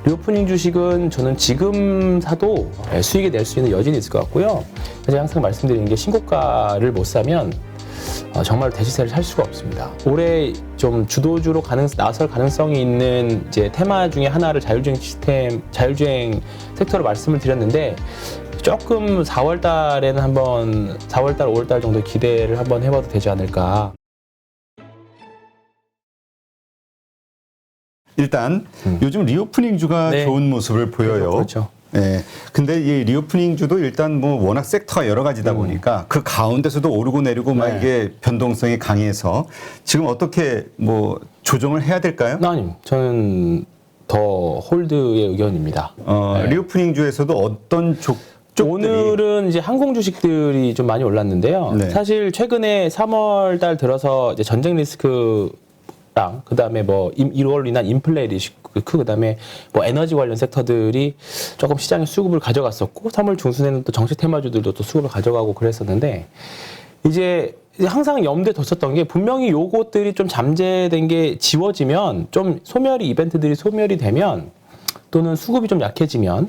리오프닝 주식은 저는 지금 사도 수익이 낼 수 있는 여진이 있을 것 같고요. 제가 항상 말씀드리는 게 신고가를 못 사면 정말 대시세를 살 수가 없습니다. 올해 좀 주도주로 나설 가능성이 있는 이제 테마 중에 하나를 자율주행 시스템, 자율주행 섹터로 말씀을 드렸는데 조금 4월 달에는 한번 4월 달, 5월 달 정도 기대를 한번 해봐도 되지 않을까. 일단 요즘 리오프닝주가 네. 좋은 모습을 보여요. 그렇죠. 네. 근데 이 리오프닝주도 일단 뭐 워낙 섹터가 여러 가지다 보니까 그 가운데서도 오르고 내리고 막 네. 이게 변동성이 강해서 지금 어떻게 뭐 조정을 해야 될까요? 아니, 저는 더 홀드의 의견입니다. 네. 리오프닝주에서도 어떤 쪽들이 오늘은 이제 항공 주식들이 좀 많이 올랐는데요. 네. 사실 최근에 3월 달 들어서 이제 전쟁 리스크랑 그다음에 뭐 1월로 인한 인플레 리스크, 그다음에 뭐 에너지 관련 섹터들이 조금 시장에 수급을 가져갔었고 3월 중순에는 또 정책 테마주들도 또 수급을 가져가고 그랬었는데 이제 항상 염두에 뒀었던 게 분명히 요것들이 좀 잠재된 게 지워지면 좀 이벤트들이 소멸이 되면 또는 수급이 좀 약해지면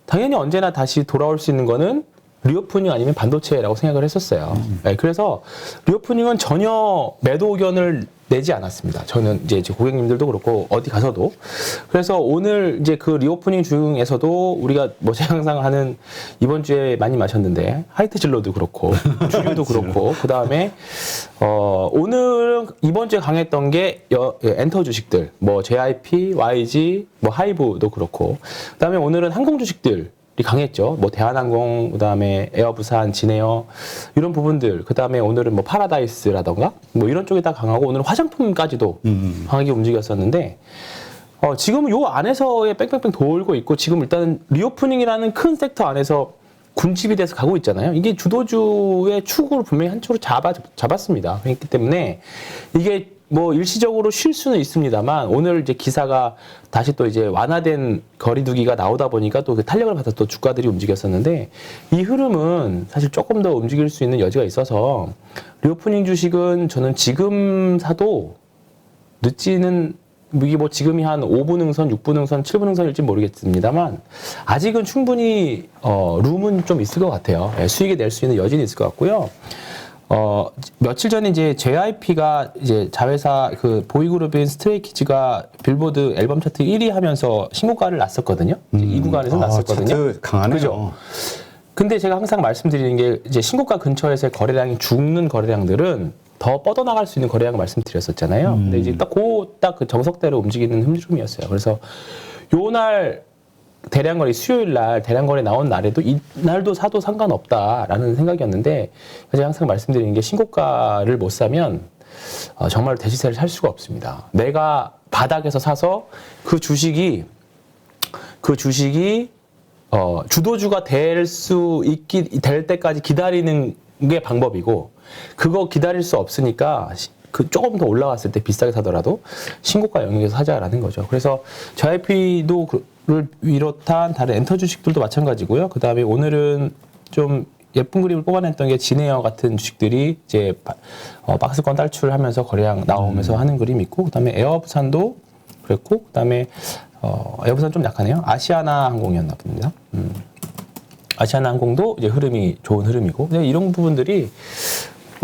당연히 언제나 다시 돌아올 수 있는 거는 리오프닝 아니면 반도체라고 생각을 했었어요. 네, 그래서 리오프닝은 전혀 매도 의견을 내지 않았습니다. 저는 이제 고객님들도 그렇고 어디 가서도. 그래서 오늘 이제 그 리오프닝 중에서도 우리가 뭐 제가 항상 하는 이번 주에 많이 마셨는데 하이트 진로도 그렇고 주류도 그렇고 그 다음에 오늘은 이번 주에 강했던 게 엔터 주식들 뭐 JIP, YG, 뭐 하이브도 그렇고 그 다음에 오늘은 항공 주식들 이 강했죠. 뭐 대한항공, 그다음에 에어부산, 진에어 이런 부분들. 그다음에 오늘은 뭐 파라다이스라던가 뭐 이런 쪽이 다 강하고 오늘은 화장품까지도 강하게 움직였었는데 지금 요 안에서의 뺑뺑뺑 돌고 있고 지금 일단은 리오프닝이라는 큰 섹터 안에서 군집이 돼서 가고 있잖아요. 이게 주도주의 축으로 분명히 한쪽으로 잡았습니다. 그렇기 때문에 이게 뭐 일시적으로 쉴 수는 있습니다만 오늘 이제 기사가 다시 또 이제 완화된 거리두기가 나오다 보니까 또 그 탄력을 받아서 또 주가들이 움직였었는데 이 흐름은 사실 조금 더 움직일 수 있는 여지가 있어서 리오프닝 주식은 저는 지금 사도 늦지는 이게 뭐 지금이 한 5분 응선, 6분 응선, 7분 응선일지 모르겠습니다만 아직은 충분히 룸은 좀 있을 것 같아요. 수익이 낼 수 있는 여진이 있을 것 같고요. 며칠 전에 이제 JYP가 이제 자회사 그 보이그룹인 스트레이키즈가 빌보드 앨범 차트 1위 하면서 신고가를 났었거든요. 이 구간에서 났었거든요. 차트 강하네요. 그죠? 근데 제가 항상 말씀드리는 게 이제 신고가 근처에서의 거래량이 죽는 거래량들은 더 뻗어나갈 수 있는 거래량을 말씀드렸었잖아요. 근데 이제 딱 그 정석대로 움직이는 흐름이었어요. 그래서 요날 대량거래 수요일 날 대량거래 나온 날에도 이날도 사도 상관없다라는 생각이었는데 제가 항상 말씀드리는 게 신고가를 못 사면 정말 대시세를 살 수가 없습니다. 내가 바닥에서 사서 그 주식이 주도주가 될 때까지 기다리는 게 방법이고 그거 기다릴 수 없으니까 그 조금 더 올라갔을 때 비싸게 사더라도 신고가 영역에서 사자라는 거죠. 그래서 JYP도 를 비롯한 다른 엔터 주식들도 마찬가지고요. 그 다음에 오늘은 좀 예쁜 그림을 뽑아냈던 게 진에어 같은 주식들이 이제 박스권 탈출하면서 거래량 나오면서 하는 그림이 있고, 그 다음에 에어부산도 그랬고, 그 다음에 에어부산 좀 약하네요. 아시아나 항공이었나 봅니다. 아시아나 항공도 이제 흐름이 좋은 흐름이고, 이런 부분들이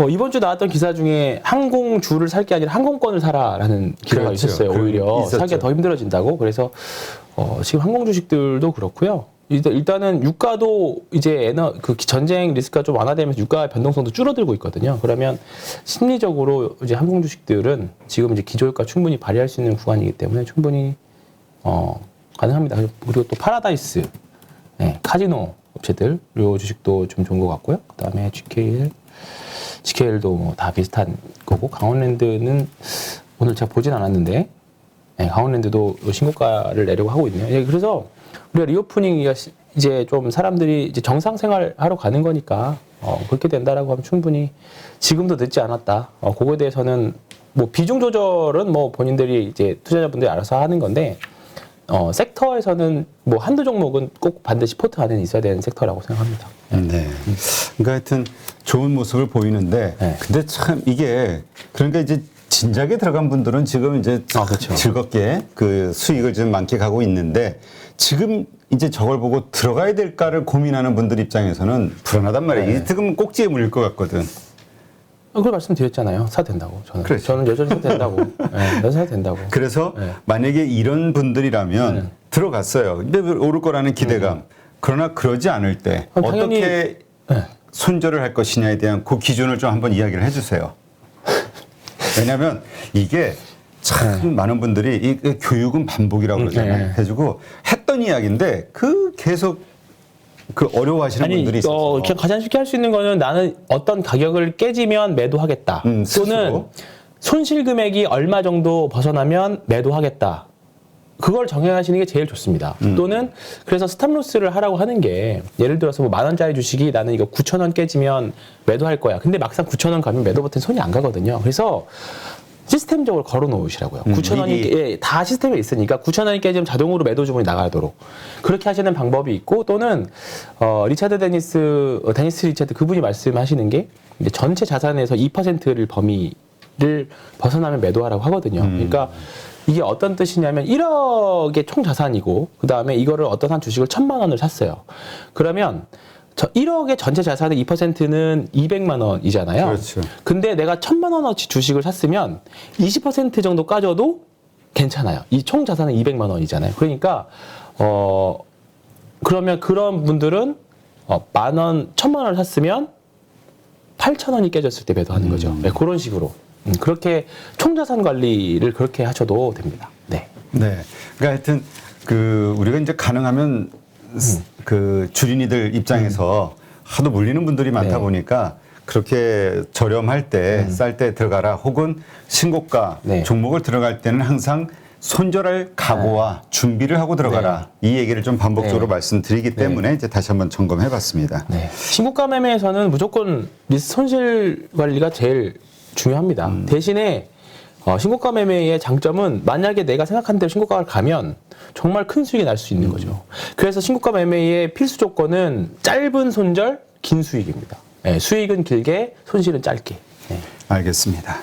이번 주 나왔던 기사 중에 항공주를 살 게 아니라 항공권을 사라라는 기사가 그렇죠. 있었어요. 오히려 있었죠. 사기가 더 힘들어진다고. 그래서 지금 항공 주식들도 그렇고요. 일단은 유가도 이제 그 전쟁 리스크가 좀 완화되면서 유가 변동성도 줄어들고 있거든요. 그러면 심리적으로 이제 항공 주식들은 지금 이제 기저효과 충분히 발휘할 수 있는 구간이기 때문에 충분히 가능합니다. 그리고 또 파라다이스, 카지노 업체들 요 주식도 좀 좋은 것 같고요. 그다음에 GKL도 뭐 다 비슷한 거고 강원랜드는 오늘 제가 보진 않았는데 강원랜드도 신고가를 내려고 하고 있네요. 그래서 우리가 리오프닝이 이제 좀 사람들이 이제 정상 생활하러 가는 거니까 그렇게 된다라고 하면 충분히 지금도 늦지 않았다. 그거에 대해서는 뭐 비중 조절은 뭐 본인들이 이제 투자자분들이 알아서 하는 건데 섹터에서는 뭐 한두 종목은 꼭 반드시 포트 안에 있어야 되는 섹터라고 생각합니다. 네. 그러니까 하여튼 좋은 모습을 보이는데, 네. 근데 참 이게, 그러니까 이제 진작에 들어간 분들은 지금 이제 그렇죠. 즐겁게 그 수익을 좀 만끽하고 있는데 지금 이제 저걸 보고 들어가야 될까를 고민하는 분들 입장에서는 불안하단 말이에요. 네. 이 지금 꼭지에 물릴 것 같거든. 그걸 말씀드렸잖아요. 사도 된다고. 저는. 그렇죠. 저는 여전히 사도 된다고. 네, 여전히 사도 된다고. 그래서 네. 만약에 이런 분들이라면 들어갔어요. 근데 오를 거라는 기대감. 그러나 그러지 않을 때 그럼 당연히- 어떻게 네. 손절을 할 것이냐에 대한 그 기준을 좀 한번 이야기를 해주세요. 왜냐하면 이게 참 많은 분들이 이 교육은 반복이라고 그러잖아요. 네. 해가지고 했던 이야기인데 그 계속 그 어려워하시는 분들이 있어서 그냥 가장 쉽게 할 수 있는 거는 나는 어떤 가격을 깨지면 매도하겠다. 스스로. 또는 손실 금액이 얼마 정도 벗어나면 매도하겠다. 그걸 정해하시는 게 제일 좋습니다. 또는 그래서 스탑로스를 하라고 하는 게 예를 들어서 뭐 10,000원짜리 주식이 나는 이거 9,000원 깨지면 매도할 거야. 근데 막상 9,000원 가면 매도 버튼 손이 안 가거든요. 그래서 시스템적으로 걸어 놓으시라고요. 9,000원이 미리. 다 시스템에 있으니까 9,000원이 깨지면 자동으로 매도 주문이 나가도록 그렇게 하시는 방법이 있고 또는 리차드 데니스 리차드 그분이 말씀하시는 게 이제 전체 자산에서 2%를 범위를 벗어나면 매도하라고 하거든요. 그러니까 이게 어떤 뜻이냐면 1억의 총 자산이고 그 다음에 이거를 어떤 한 주식을 1,000만 원을 샀어요. 그러면 저 1억의 전체 자산의 2%는 200만 원이잖아요. 그렇죠. 근데 내가 1,000만 원어치 주식을 샀으면 20% 정도 까져도 괜찮아요. 이 총 자산은 200만 원이잖아요. 그러니까 그러면 그런 분들은 10,000원, 1,000만 원을 샀으면 8,000원이 깨졌을 때 매도하는 거죠. 네, 그런 식으로. 그렇게 총 자산 관리를 그렇게 하셔도 됩니다. 네. 네. 그러니까 하여튼 그 우리가 이제 가능하면 그 주린이들 입장에서 하도 물리는 분들이 많다 네. 보니까 그렇게 저렴할 때, 쌀 때 들어가라 혹은 신고가 네. 종목을 들어갈 때는 항상 손절할 각오와 준비를 하고 들어가라. 이 얘기를 좀 반복적으로 네. 말씀드리기 때문에 이제 다시 한번 점검해 봤습니다. 네. 신고가 매매에서는 무조건 손실 관리가 제일 중요합니다. 대신에 신고가 매매의 장점은 만약에 내가 생각한 대로 신고가를 가면 정말 큰 수익이 날 수 있는 거죠. 그래서 신고가 매매의 필수 조건은 짧은 손절, 긴 수익입니다. 네, 수익은 길게, 손실은 짧게. 네. 알겠습니다.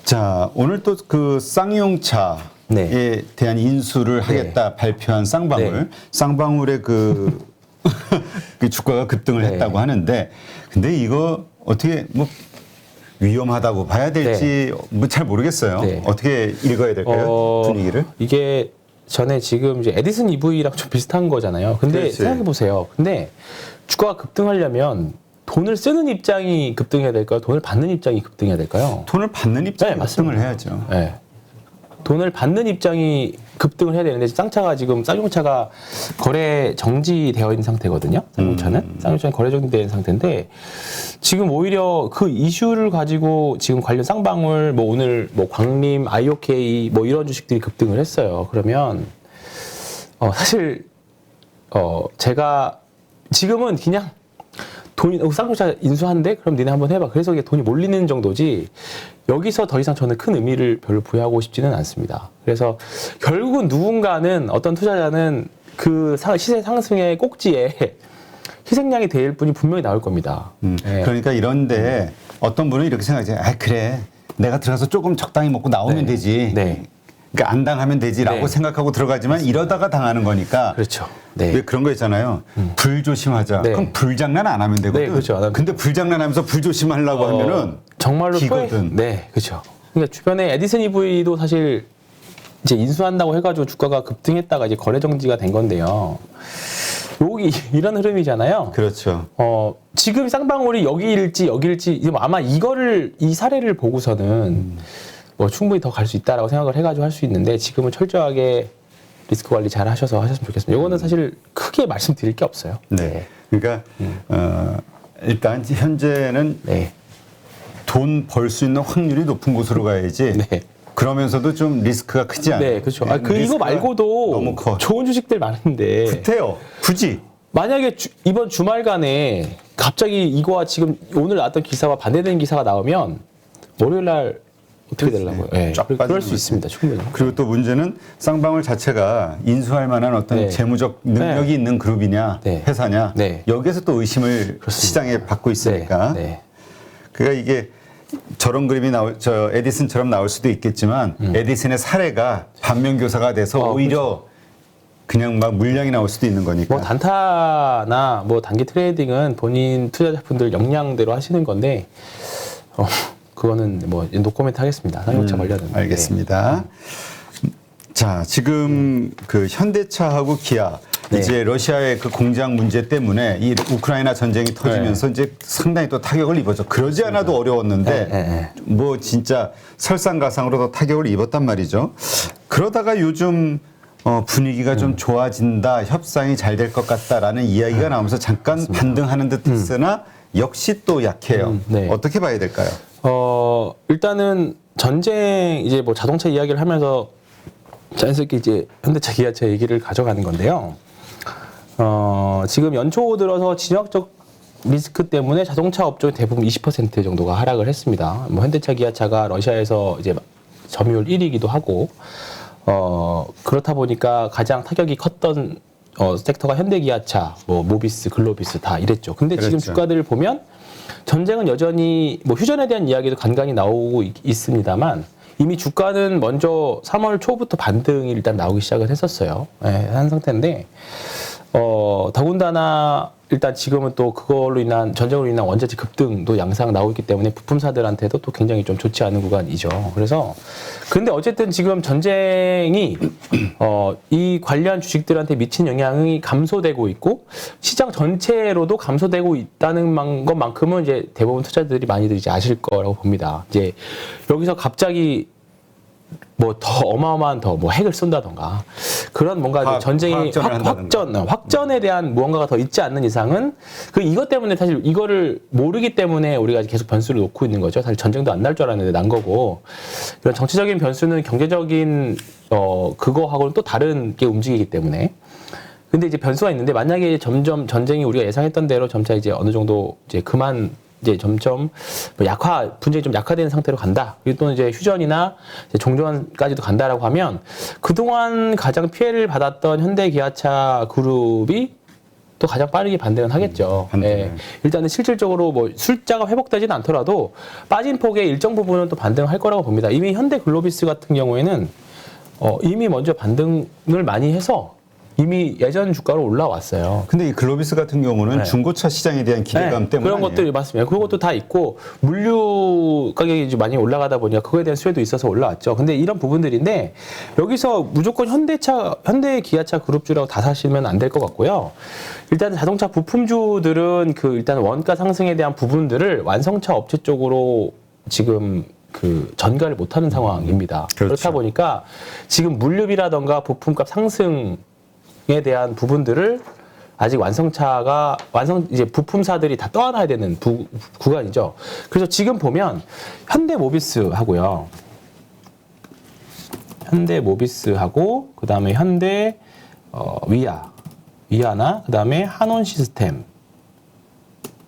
자, 오늘 또 그 쌍용차에 네. 대한 인수를 하겠다 발표한 쌍방울. 네. 쌍방울의 그 주가가 급등을 네. 했다고 하는데 근데 이거 어떻게 뭐 위험하다고 봐야 될지 뭐 잘 모르겠어요. 네. 어떻게 읽어야 될까요? 분위기를? 이게 전에 지금 이제 에디슨 EV랑 좀 비슷한 거잖아요. 근데 그렇지. 생각해 보세요. 근데 주가가 급등하려면 돈을 쓰는 입장이 급등해야 될까요? 돈을 받는 입장이 급등해야 될까요? 돈을 받는 입장에 네, 맞습니다. 급등을 해야죠. 네. 돈을 받는 입장이 급등을 해야 되는데 쌍용차가 거래 정지되어 있는 상태거든요. 쌍용차는 거래 정지된 상태인데 지금 오히려 그 이슈를 가지고 지금 관련 쌍방울 뭐 오늘 뭐 광림, IOK 뭐 이런 주식들이 급등을 했어요. 그러면 사실 제가 지금은 그냥 돈이 쌍용차 인수한대? 그럼 니네 한번 해봐. 그래서 이게 돈이 몰리는 정도지 여기서 더 이상 저는 큰 의미를 별로 부여하고 싶지는 않습니다. 그래서 결국은 누군가는 어떤 투자자는 그 시세 상승의 꼭지에 희생양이 될 분이 분명히 나올 겁니다. 네. 그러니까 이런데 어떤 분은 이렇게 생각하죠. 아 그래 내가 들어가서 조금 적당히 먹고 나오면 네. 되지. 네. 그러니까 안 당하면 되지라고 네. 생각하고 들어가지만 이러다가 당하는 거니까. 그렇죠. 네. 왜 그런 거 있잖아요. 불조심하자. 네. 그럼 불장난 안 하면 되거든. 네, 그렇죠. 안 하면 근데 불장난하면서 불조심하려고 하면은 정말로 기거든. 네, 그렇죠. 그러니까 주변에 에디슨 EV도 사실 이제 인수한다고 해가지고 주가가 급등했다가 이제 거래 정지가 된 건데요. 여기 이런 흐름이잖아요. 그렇죠. 지금 쌍방울이 여기일지 아마 이 사례를 보고서는 뭐 충분히 더 갈 수 있다라고 생각을 해가지고 할 수 있는데 지금은 철저하게 리스크 관리 잘 하셨으면 좋겠습니다. 이거는 사실 크게 말씀드릴 게 없어요. 네. 그러니까 일단 현재는 네. 돈 벌 수 있는 확률이 높은 곳으로 가야지. 네. 그러면서도 좀 리스크가 크지 않아요. 네, 그렇죠. 이거 리스크가 말고도 너무 커. 좋은 주식들 많은데 구태요. 굳이. 만약에 이번 주말간에 갑자기 이거와 지금 오늘 나왔던 기사와 반대되는 기사가 나오면 월요일 날 어떻게 되려고요? 네. 쫙 그럴 빠지는 수 거지. 있습니다. 충분히. 그리고 또 문제는 쌍방울 자체가 인수할 만한 어떤 네. 재무적 능력이 네. 있는 그룹이냐, 네. 회사냐, 네. 여기에서 또 의심을 그렇습니다. 시장에 받고 있으니까. 네. 그러니까 이게 저런 그림이 저 에디슨처럼 나올 수도 있겠지만 에디슨의 사례가 반면교사가 돼서 오히려 그냥 막 물량이 나올 수도 있는 거니까. 뭐 단타나 뭐 단기 트레이딩은 본인 투자자분들 역량대로 하시는 건데 그거는 뭐 노코멘트 하겠습니다. 상용차 관련은. 알겠습니다. 자, 지금 그 현대차하고 기아 네. 이제 러시아의 그 공장 문제 때문에 이 우크라이나 전쟁이 터지면서 이제 상당히 또 타격을 입었죠. 그러지 않아도 어려웠는데 뭐 진짜 설상가상으로 더 타격을 입었단 말이죠. 그러다가 요즘 분위기가 좀 좋아진다, 협상이 잘 될 것 같다라는 이야기가 나오면서 잠깐 맞습니다. 반등하는 듯 했으나 역시 또 약해요. 네. 어떻게 봐야 될까요? 일단은 전쟁 이제 뭐 자동차 이야기를 하면서 자연스럽게 이제 현대차, 기아차 얘기를 가져가는 건데요. 지금 연초 들어서 지정학적 리스크 때문에 자동차 업종이 대부분 20% 정도가 하락을 했습니다. 뭐 현대차, 기아차가 러시아에서 이제 점유율 1위이기도 하고, 그렇다 보니까 가장 타격이 컸던 섹터가 현대, 기아차, 뭐 모비스, 글로비스 다 이랬죠. 근데 지금 그렇죠. 주가들을 보면 전쟁은 여전히 뭐 휴전에 대한 이야기도 간간히 나오고 있습니다만 이미 주가는 먼저 3월 초부터 반등이 일단 나오기 시작을 했었어요. 네, 한 상태인데 더군다나 일단 지금은 또 그걸로 인한 전쟁으로 인한 원자재 급등도 양상 나오고 있기 때문에 부품사들한테도 또 굉장히 좀 좋지 않은 구간이죠. 그래서 근데 어쨌든 지금 전쟁이 이 관련 주식들한테 미친 영향이 감소되고 있고 시장 전체로도 감소되고 있다는 것만큼은 이제 대부분 투자자들이 많이들 이제 아실 거라고 봅니다. 이제 여기서 갑자기 뭐 더 어마어마한 뭐 핵을 쏜다던가 그런 뭔가 전쟁이 확전에 대한 무언가가 더 있지 않는 이상은 이것 때문에 사실 이거를 모르기 때문에 우리가 계속 변수를 놓고 있는 거죠. 사실 전쟁도 안 날 줄 알았는데 난 거고 이런 정치적인 변수는 경제적인 그거하고는 또 다른 게 움직이기 때문에 근데 이제 변수가 있는데 만약에 점점 전쟁이 우리가 예상했던 대로 점차 이제 어느 정도 이제 이제 점점 분쟁이 좀 약화되는 상태로 간다. 그리고 또 이제 휴전이나 이제 종전까지도 간다라고 하면 그동안 가장 피해를 받았던 현대, 기아차 그룹이 또 가장 빠르게 반등은 하겠죠. 네. 일단은 실질적으로 뭐 숫자가 회복되지는 않더라도 빠진 폭의 일정 부분은 또 반등할 거라고 봅니다. 이미 현대 글로비스 같은 경우에는 이미 먼저 반등을 많이 해서 이미 예전 주가로 올라왔어요. 근데 이 글로비스 같은 경우는 중고차 시장에 대한 기대감 때문에 그런 것들이 맞습니다. 그런 것도 다 있고 물류 가격이 좀 많이 올라가다 보니까 그거에 대한 수요도 있어서 올라왔죠. 근데 이런 부분들인데 여기서 무조건 현대, 기아차 그룹주라고 다 사시면 안 될 것 같고요. 일단 자동차 부품주들은 일단 원가 상승에 대한 부분들을 완성차 업체 쪽으로 지금 전가를 못하는 상황입니다. 그렇죠. 그렇다 보니까 지금 물류비라던가 부품값 상승 에 대한 부분들을 아직 이제 부품사들이 다 떠안아야 되는 구간이죠. 그래서 지금 보면 현대모비스하고요. 현대모비스하고 그다음에 현대 위아나 그다음에 한온시스템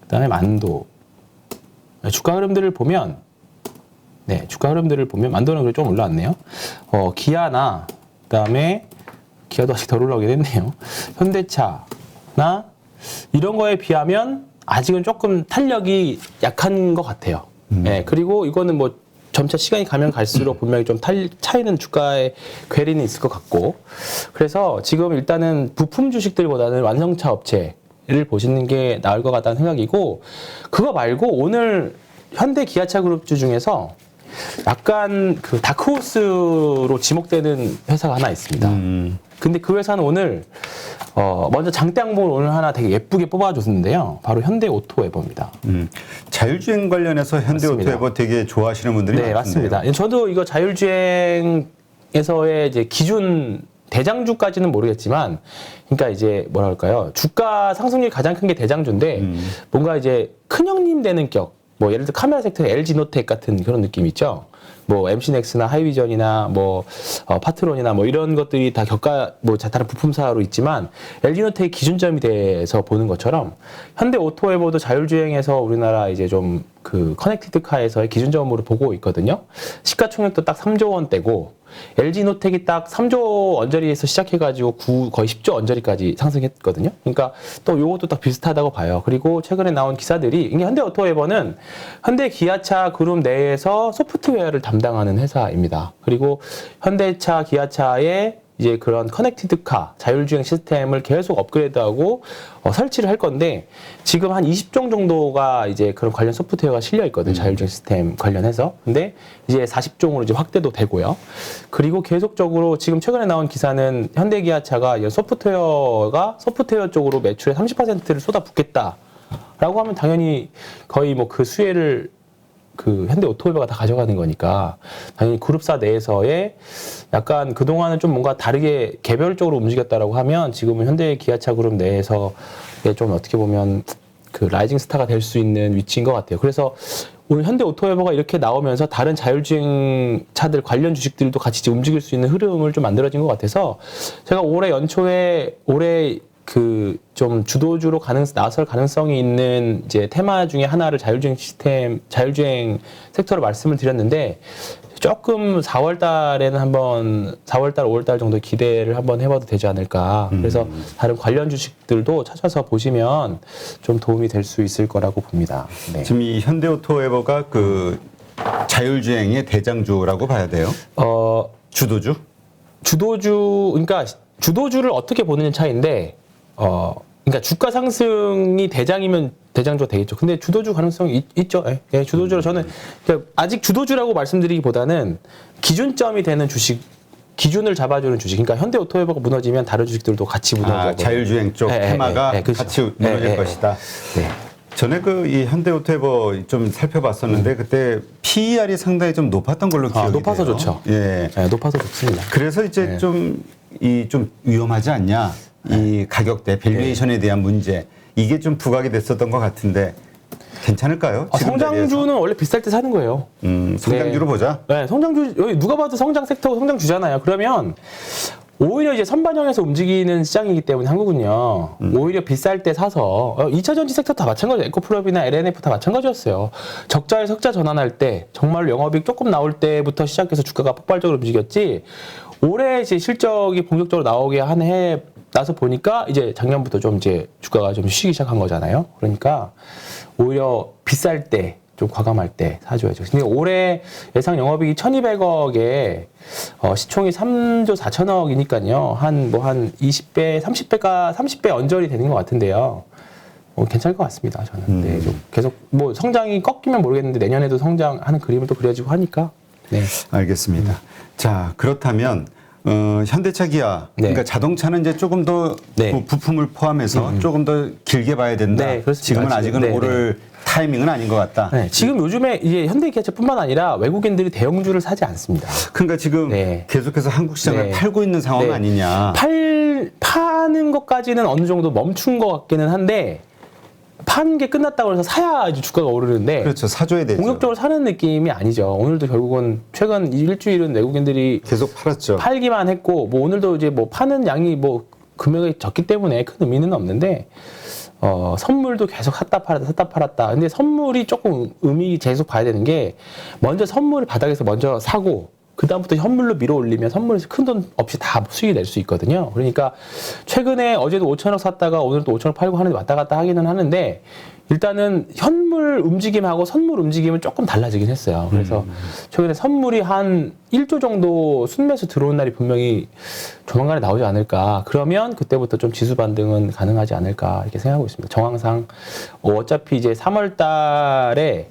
그다음에 만도 주가 흐름들을 보면 만도는 그래도 좀 올라왔네요. 기아나 그다음에 기아도 아직 덜 올라오긴 했네요. 현대차나 이런 거에 비하면 아직은 조금 탄력이 약한 것 같아요. 네, 그리고 이거는 뭐 점차 시간이 가면 갈수록 분명히 좀 차이는 주가의 괴리는 있을 것 같고 그래서 지금 일단은 부품 주식들보다는 완성차 업체를 보시는 게 나을 것 같다는 생각이고 그거 말고 오늘 현대 기아차 그룹주 중에서 약간 다크호스로 지목되는 회사가 하나 있습니다. 근데 그 회사는 오늘 먼저 장대 항목을 오늘 하나 되게 예쁘게 뽑아줬는데요. 바로 현대오토웨버입니다. 자율주행 관련해서 현대오토웨버 되게 좋아하시는 분들이 많은데요. 맞습니다. 저도 이거 자율주행에서의 이제 기준 대장주까지는 모르겠지만, 그러니까 이제 뭐랄까요, 주가 상승률이 가장 큰 게 대장주인데 뭔가 이제 큰 형님 되는 격, 뭐 예를 들어 카메라 섹터의 LG 노텍 같은 그런 느낌 있죠. 뭐 MC넥스나 하이비전이나 뭐 파트론이나 뭐 이런 것들이 다 뭐 다른 부품사로 있지만 LG노텍이 기준점이 돼서 보는 것처럼 현대 오토웨버도 자율주행에서 우리나라 이제 좀 그 커넥티드 카에서의 기준점으로 보고 있거든요. 시가총액도 딱 3조 원대고 LG노텍이 딱 3조 언저리에서 시작해가지고 거의 10조 언저리까지 상승했거든요. 그러니까 또 요것도 딱 비슷하다고 봐요. 그리고 최근에 나온 기사들이 이게 현대오토웨버는 현대기아차 그룹 내에서 소프트웨어를 담당하는 회사입니다. 그리고 현대차, 기아차의 이제 그런 커넥티드카, 자율주행 시스템을 계속 업그레이드하고 설치를 할 건데 지금 한 20종 정도가 이제 그런 관련 소프트웨어가 실려 있거든요. 자율주행 시스템 관련해서. 근데 이제 40종으로 이제 확대도 되고요. 그리고 계속적으로 지금 최근에 나온 기사는 현대기아차가 이 소프트웨어 쪽으로 매출의 30%를 쏟아붓겠다라고 하면 당연히 거의 뭐 그 수혜를 그 현대 오토웨버가 다 가져가는 거니까 당연히 그룹사 내에서의 약간 그동안은 좀 뭔가 다르게 개별적으로 움직였다라고 하면 지금은 현대 기아차 그룹 내에서 좀 어떻게 보면 그 라이징 스타가 될 수 있는 위치인 것 같아요. 그래서 오늘 현대 오토웨버가 이렇게 나오면서 다른 자율주행 차들 관련 주식들도 같이 움직일 수 있는 흐름을 좀 만들어진 것 같아서 제가 올해 연초에 그 좀 주도주로 나설 가능성이 있는 이제 테마 중에 하나를 자율주행 섹터로 말씀을 드렸는데 조금 4월 달에는 5월 달 정도 기대를 한번 해봐도 되지 않을까. 그래서 다른 관련 주식들도 찾아서 보시면 좀 도움이 될 수 있을 거라고 봅니다. 네. 지금 이 현대오토웨버가 그 자율주행의 대장주라고 봐야 돼요? 주도주? 그러니까 주도주를 어떻게 보느냐 차이인데, 그러니까 주가 상승이 대장주가 되겠죠. 근데 주도주 가능성이 있죠. 예, 주도주로 저는 그러니까 아직 주도주라고 말씀드리기보다는 기준점이 되는 주식, 기준을 잡아주는 주식. 그러니까 현대 오토웨버가 무너지면 다른 주식들도 같이 무너져. 자율주행 쪽 테마가 같이 무너질 것이다. 네. 전에 이 현대 오토웨버 좀 살펴봤었는데 그때 PER이 상당히 좀 높았던 걸로 기억이 높아서 돼요. 좋죠. 예, 네, 높아서 좋습니다. 그래서 이제 좀 위험하지 않냐? 이 가격대, 밸류에이션에 대한 문제 이게 좀 부각이 됐었던 것 같은데 괜찮을까요? 성장주는 원래 비쌀 때 사는 거예요. 성장주로 보자. 네, 성장주 여기 누가 봐도 성장 섹터가 성장주잖아요. 그러면 오히려 이제 선반영해서 움직이는 시장이기 때문에 한국은요. 오히려 비쌀 때 사서 2차 전지 섹터 다 마찬가지예요. 에코프롭이나 LNF 다 마찬가지였어요. 적자에 적자 전환할 때 정말로 영업이익 조금 나올 때부터 시작해서 주가가 폭발적으로 움직였지. 올해 이제 실적이 본격적으로 나오게 한 해 나서 보니까 이제 작년부터 좀 이제 주가가 좀 쉬기 시작한 거잖아요. 그러니까 오히려 비쌀 때 좀 과감할 때 사줘야죠. 근데 올해 예상 영업이익이 1,200억에 시총이 3조 4천억이니까요. 한 20배, 30배 언저리 되는 것 같은데요. 괜찮을 것 같습니다. 저는. 네, 좀 계속 성장이 꺾이면 모르겠는데 내년에도 성장하는 그림을 또 그려지고 하니까. 네. 알겠습니다. 자, 그렇다면 현대차 기아 그러니까 자동차는 이제 조금 더 부품을 포함해서 조금 더 길게 봐야 된다. 네, 그렇습니다. 지금은 아직은 오를 타이밍은 아닌 것 같다. 네, 지금 요즘에 이제 현대기아차뿐만 아니라 외국인들이 대형주를 사지 않습니다. 그러니까 지금 계속해서 한국 시장을 팔고 있는 상황 아니냐. 파는 것까지는 어느 정도 멈춘 것 같기는 한데 파는 게 끝났다고 해서 사야 주가가 오르는데 그렇죠. 사줘야 되죠. 공격적으로 사는 느낌이 아니죠. 오늘도 결국은 최근 일주일은 외국인들이 계속 팔았죠. 팔기만 했고 오늘도 이제 파는 양이 금액이 적기 때문에 큰 의미는 없는데 선물도 계속 샀다 팔았다. 근데 선물이 조금 의미 계속 봐야 되는 게 먼저 선물을 바닥에서 먼저 사고 그다음부터 현물로 밀어 올리면 선물에서 큰 돈 없이 다 수익이 낼 수 있거든요. 그러니까 최근에 어제도 5천억 샀다가 오늘도 5천억 팔고 하는데 왔다 갔다 하기는 하는데 일단은 현물 움직임하고 선물 움직임은 조금 달라지긴 했어요. 그래서 최근에 선물이 한 1조 정도 순매수 들어온 날이 분명히 조만간에 나오지 않을까. 그러면 그때부터 좀 지수 반등은 가능하지 않을까 이렇게 생각하고 있습니다. 정황상 어차피 이제 3월 달에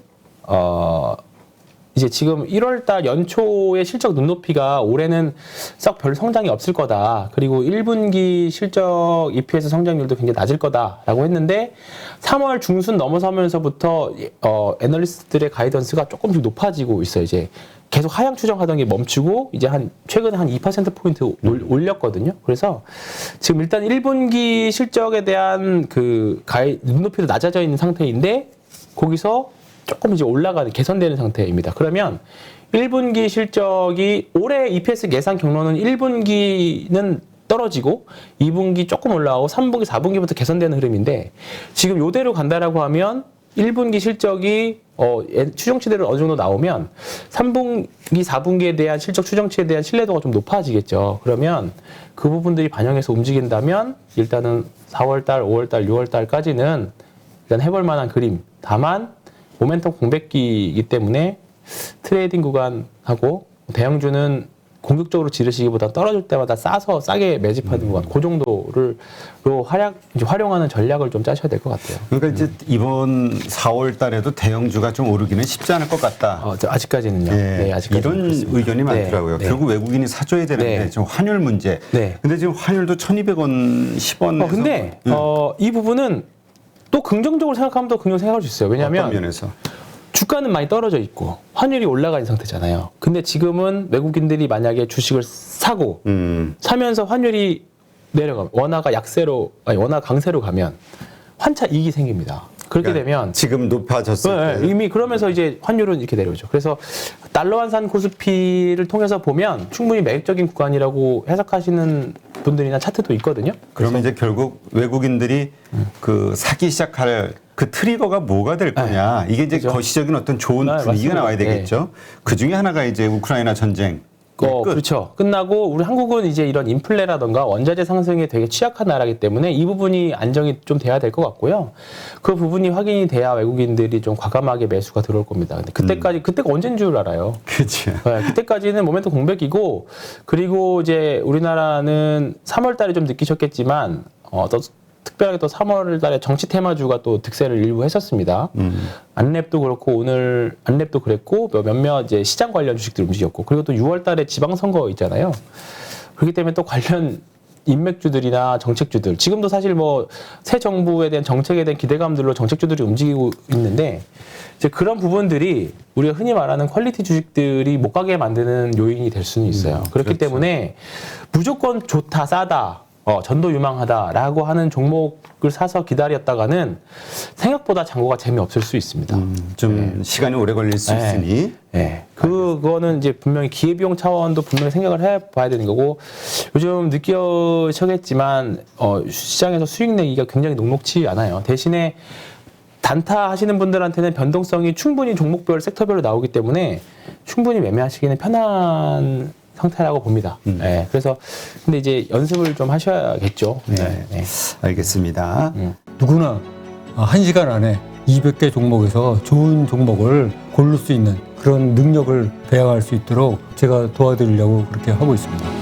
이제 지금 1월달 연초의 실적 눈높이가 올해는 썩 별 성장이 없을 거다. 그리고 1분기 실적 EPS 성장률도 굉장히 낮을 거다라고 했는데 3월 중순 넘어서면서부터 애널리스트들의 가이던스가 조금씩 높아지고 있어요. 이제 계속 하향 추정하던 게 멈추고 이제 최근에 한 2%포인트 올렸거든요. 그래서 지금 일단 1분기 실적에 대한 눈높이도 낮아져 있는 상태인데 거기서 조금 이제 올라가는 개선되는 상태입니다. 그러면 1분기 실적이 올해 EPS 예상 경로는 1분기는 떨어지고 2분기 조금 올라가고 3분기, 4분기부터 개선되는 흐름인데 지금 요대로 간다라고 하면 1분기 실적이 추정치대로 어느 정도 나오면 3분기, 4분기에 대한 실적 추정치에 대한 신뢰도가 좀 높아지겠죠. 그러면 그 부분들이 반영해서 움직인다면 일단은 4월달, 5월달, 6월달까지는 일단 해볼 만한 그림. 다만 모멘텀 공백기이기 때문에 트레이딩 구간하고 대형주는 공격적으로 지르시기보다 떨어질 때마다 싸서 싸게 매집하는 구간, 그 정도를 활용하는 전략을 좀 짜셔야 될 것 같아요. 그러니까 이제 이번 4월 달에도 대형주가 좀 오르기는 쉽지 않을 것 같다. 아직까지는요. 예, 네, 아직까지는 이런 그렇습니다. 의견이 많더라고요. 네. 결국 외국인이 사줘야 되는데 네. 지금 환율 문제. 네. 근데 지금 환율도 1,200원, 10원. 근데 이 부분은 또 긍정적으로 생각하면 더 긍정 생각할 수 있어요. 왜냐하면 어떤 면에서? 주가는 많이 떨어져 있고 환율이 올라가 있는 상태잖아요. 근데 지금은 외국인들이 만약에 주식을 사고 사면서 환율이 내려가면 원화가 강세로 가면 환차 이익이 생깁니다. 그렇게 그러니까 되면 지금 높아졌을 때 이미 그러면서 이제 환율은 이렇게 내려오죠. 그래서 달러 환산 코스피를 통해서 보면 충분히 매력적인 구간이라고 해석하시는 분들이나 차트도 있거든요. 그러면 이제 결국 외국인들이 그 사기 시작할 그 트리거가 뭐가 될 거냐. 이게 이제 그죠. 거시적인 어떤 좋은 분위기가 맞습니다. 나와야 되겠죠. 그 중에 하나가 이제 우크라이나 전쟁. 끝. 그렇죠. 끝나고 우리 한국은 이제 이런 인플레라던가 원자재 상승에 되게 취약한 나라이기 때문에 이 부분이 안정이 좀 돼야 될 것 같고요. 그 부분이 확인이 돼야 외국인들이 좀 과감하게 매수가 들어올 겁니다. 근데 그때가 언제인 줄 알아요. 그렇죠. 네, 그때까지는 모멘텀 공백이고 그리고 이제 우리나라는 3월 달에 좀 느끼셨겠지만 또 특별하게 또 3월 달에 정치 테마주가 또 득세를 일부 했었습니다. 안랩도 그렇고 오늘 안랩도 그랬고 몇몇 이제 시장 관련 주식들 움직였고 그리고 또 6월 달에 지방선거 있잖아요. 그렇기 때문에 또 관련 인맥주들이나 정책주들 지금도 사실 뭐 새 정부에 대한 정책에 대한 기대감들로 정책주들이 움직이고 있는데 이제 그런 부분들이 우리가 흔히 말하는 퀄리티 주식들이 못 가게 만드는 요인이 될 수는 있어요. 그렇기 그렇죠. 때문에 무조건 좋다 싸다 전도 유망하다라고 하는 종목을 사서 기다렸다가는 생각보다 잔고가 재미없을 수 있습니다. 좀 시간이 오래 걸릴 수 있으니. 네. 그거는 이제 분명히 기회비용 차원도 분명히 생각을 해봐야 되는 거고 요즘 느끼셨겠지만 시장에서 수익 내기가 굉장히 녹록치 않아요. 대신에 단타 하시는 분들한테는 변동성이 충분히 종목별, 섹터별로 나오기 때문에 충분히 매매하시기는 편한 상태라고 봅니다. 네, 그래서 근데 이제 연습을 좀 하셔야겠죠. 네. 알겠습니다. 누구나 1시간 안에 200개 종목에서 좋은 종목을 고를 수 있는 그런 능력을 배양할 수 있도록 제가 도와드리려고 그렇게 하고 있습니다.